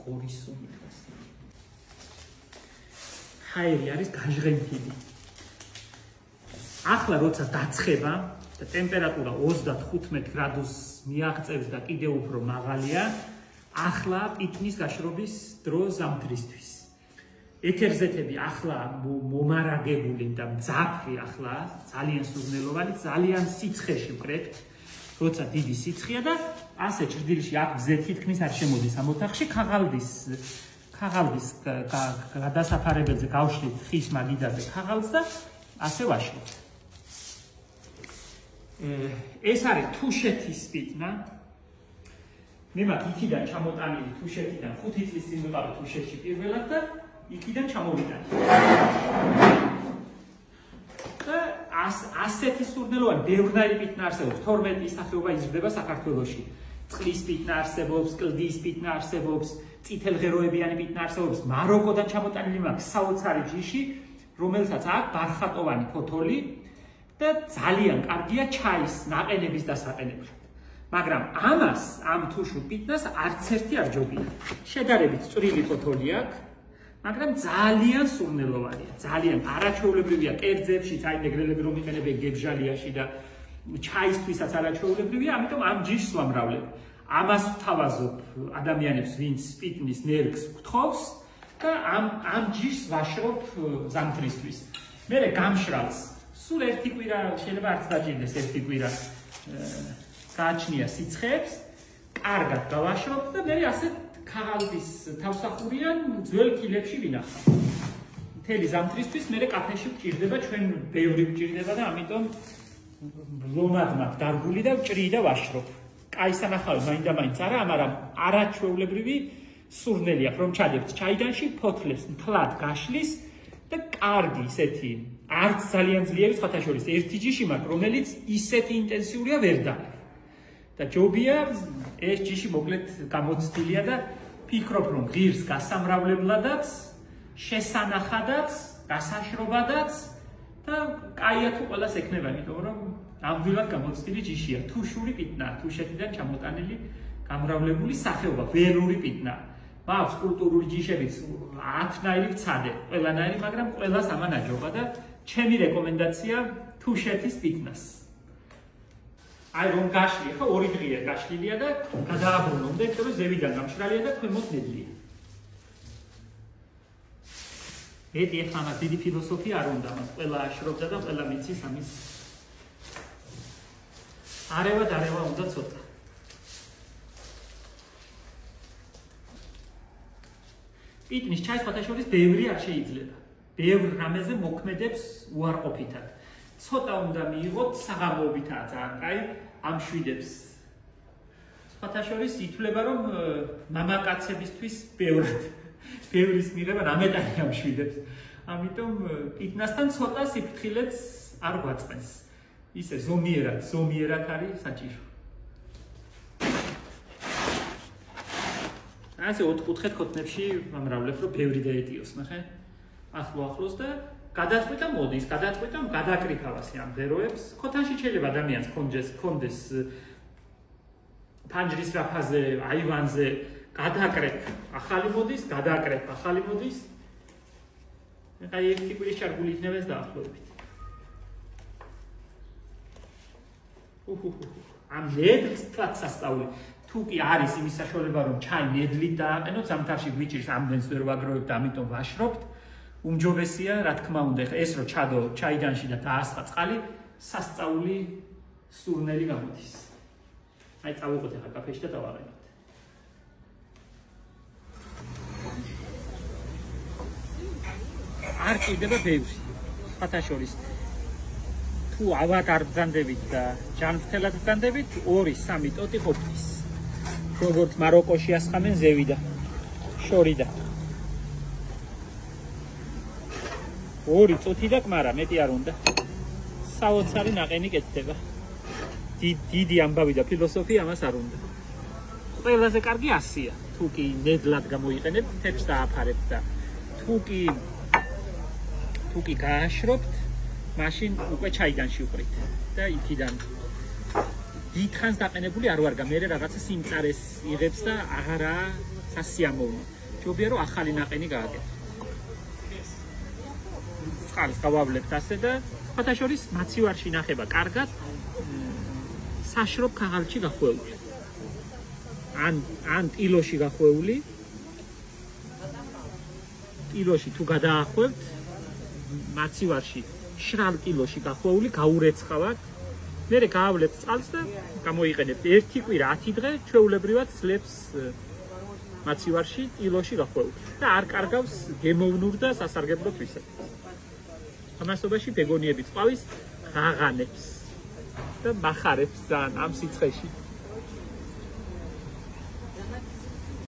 გორისუნი დღეს. ჰაერი არის გაჟღენთილი. ახლა როცა დაცხება და ტემპერატურა 35 გრადუსს მიაღწევს და კიდევ უფრო მაღალია, ახლა პიტნის გაშრობის დრო ზამთრისთვის. ეთერზეთები ახლა მომარაგებული და მძაფრი ახლა ძალიან სურნელოვანი, ძალიან სიცხეში ვკრებთ, როცა დიდი სიცხეა და ასე ჭრდილში აქ გზეთ თითქმის არ შემოდის ამ ოთახში, ქაღალდის გადასაფარებელზე გავშლით ხის მაგიდაზე ქაღალდს და ასე ვაშლით. ეს არის თუშეთის პიტნა. მე მაგ იქიდან ჩამოტანილი თუშეთიდან 5 წლის წინ ვიყავი თუშეთში პირველად და იქიდან ჩამოვიდა. და ასეთი სურნელოვანი ბევრნაირი პიტნა არსებობს. 12 სახეობა იზრდება საქართველოში. წყლის პიტნა არსებობს, კლდის პიტნა არსებობს, წითელღეროებიანი პიტნა არსებობს. მაროკოდან ჩამოტანილი მაქვს საოცარი ჯიში, რომელსაც აქვს ბარხატოვანი ფოთოლი და ძალიან კარგია ჩაის ნაყენების დასაყენებლად. მაგრამ ამ თუშურ პიტნას არც ერთი არ ჯობია. შედარებით წვრილი ფოთოლი აქვს, მაგრამ ძალიან სურნელოვანია, ძალიან არაჩვეულებრივია კერძებშიც, აი მეგრელები რომ იყენებენ გებჟალიაში და ჩაისთვისაც არაჩვეულებრივია, ამიტომ ამ ჯიშს ვამრავლებ. ამას ვთავაზობ ადამიანებს, ვინც პიტნის ნერგს გთხოვს და ამ ჯიშს ვაშრობ ზამთრისთვის. მერე გამშრალს სულ ერთი კვირა შეიძლება არც დაჭირდეს ერთი კვირა გააჩნია სიცხეებს, კარგად გავაშრობთ და მერე ასე ქაღალდის თავსახურიან ძველ კილებში ვინახავ. მთელი ზამთრისთვის მერე კაფეში ვჭირდება, ჩვენ ბევრი ვჭირდება და ამიტომ ლომად მაქვს დარგული და ვჭრი და ვაშრობ. კაი სანახავი მაინდა-მაინც არა, მაგრამ არაჩვეულებრივი სურნელი აქვს, რომ ჩადებთ ჩაიდანში, ფოთლებს მთლად გაშლის და კარგი ისეთი, არც ძალიან ძლიერი სხვათა შორის ერთი ჯიში მაქვს, რომელიც ისეთი ინტენსიურია ვერ დალე. და ჯობია ეს ჯიში მოკლედ გამოცდილია და ფიქრობ რომ ღირს გასამრავლებლადაც, შესანახადაც, გასაშრობადაც და კაია თუ ყველას ექნება, იმიტომ რომ ამბილად გამოცდილი ჯიშია, თუშური პიტნა, თუშეთიდან ჩამოტანილი გამრავლებული სახეობა, ველური პიტნა. მაქვს კულტურული ჯიშებიც 10-ნაირი ვცადე, ყველანაირი, მაგრამ ყველას ამან აჯობა და ჩემი რეკომენდაცია თუშეთის პიტნას. აი რომ გაშლი, ხო, 2 დღეა გაშლილია და გადააბრუნოთ, იმიტომ ზევიდან გამშრალია და ქვემოთ ნედლია. მეტი ახლა მას დიდი ფილოსოფია არ უნდა, მას ყველა აშრობდა და ყველა მიცის ამის არევა უნდა ცოტა. პიტნის ჩაის სხვათა შორის ბევრი არ შეიძლება. ბევრ რამეზე მოქმედებს უარყოფითად. ცოტა უნდა მიიღოთ საღამოობითაა ძალიან კაი ამ შვიდებს. სხვათა შორის ითვლება რომ მამაკაცებისთვის ბევრის მიღება რამეტანი ამ შვიდებს. ამიტომ პიტნასთან ცოტა სიფრთხილეც არ გვაწყენს. ისე ზომიერად არის საჭირო. ასე ოთხკუთხედ ქოთნებში ვამრავლებ რომ ბევრი დაეტიოს, ნახე? ახლოს და გადაწყვეტა მოდის, გადაკრიფავასი ამ ღეროებს. ქოთანში შეიძლება ადამიანს კონდეს ფანჯრის რაფაზე, აივანზე გადაკრებ, ახალი მოდის, ახალი მოდის. აი ერთი კვირის ჩარგული იქნება ეს დაახლოებით. ამ ნედლს თქვათ სასწაული. თუ კი არის იმის საშუალება რომ ჩაი ნედლით დააყენოთ, ზამთარში გვიჭირს ამდენს ვერ ვაგროვებთ, ამიტომ ვაშრობთ. უმჯობესია, რა თქმა უნდა, ეს რო ჩადო ჩაიდანში და დაასხა წყალი, სასწაული სურნელი გამოდის. აი წავუყოთ ახლა კაფეში და დავაყენოთ. არ ჭირდება ბევრი. სხვათა შორის თუ ავად არ ბრძანდებით და ჯანმრთელად ბრძანდებით, 2-3 ტოტი ყოფნის. როგორც მაროკოში ასხამენ ზევიდა, შორიდა. 2 წუთი და კმარა, მეტი არ უნდა. საოცარი ნაყენი კეთდება. დიდი ამბავი და ფილოსოფია ამას არ უნდა. ყველაზე კარგი 100-ია. თუ კი ნედლად გამოიყენებთ, თეთრს დააფარებთ და თუ კი გააშრობთ, მაშინ უკვე ჩაიდანში უყრით და იქიდან დიდხანს დაყენებული არ ვარგა, მე რაღაცა სიმწარეს იღებს და აღარა სასიამოვნო. ჯობია რომ ახალი ნაყენი გააკეთო. წყალს გავავლებთ ასე და სხვათა შორის მაცივარში ინახება კარგად საშრობ ქაღალდში გახვეული. ან ტილოში გახვეული. ტილოში თუ გადაახვევთ მაცივარში შრალ ტილოში გახვეული გაურეცხავთ. მერე გაავლებთ წყალს და გამოიყენებთ 1 კვირა 10 დღე ჩვეულებრივად ძლებს მაცივარში ტილოში გახვეული და არ კარგავს გემოვნურ და სასარგებლო თვისებას. ამასობაში ბეგონიები წავის ღაღანებს და מחარებს ძალიან ამ სიცხეში.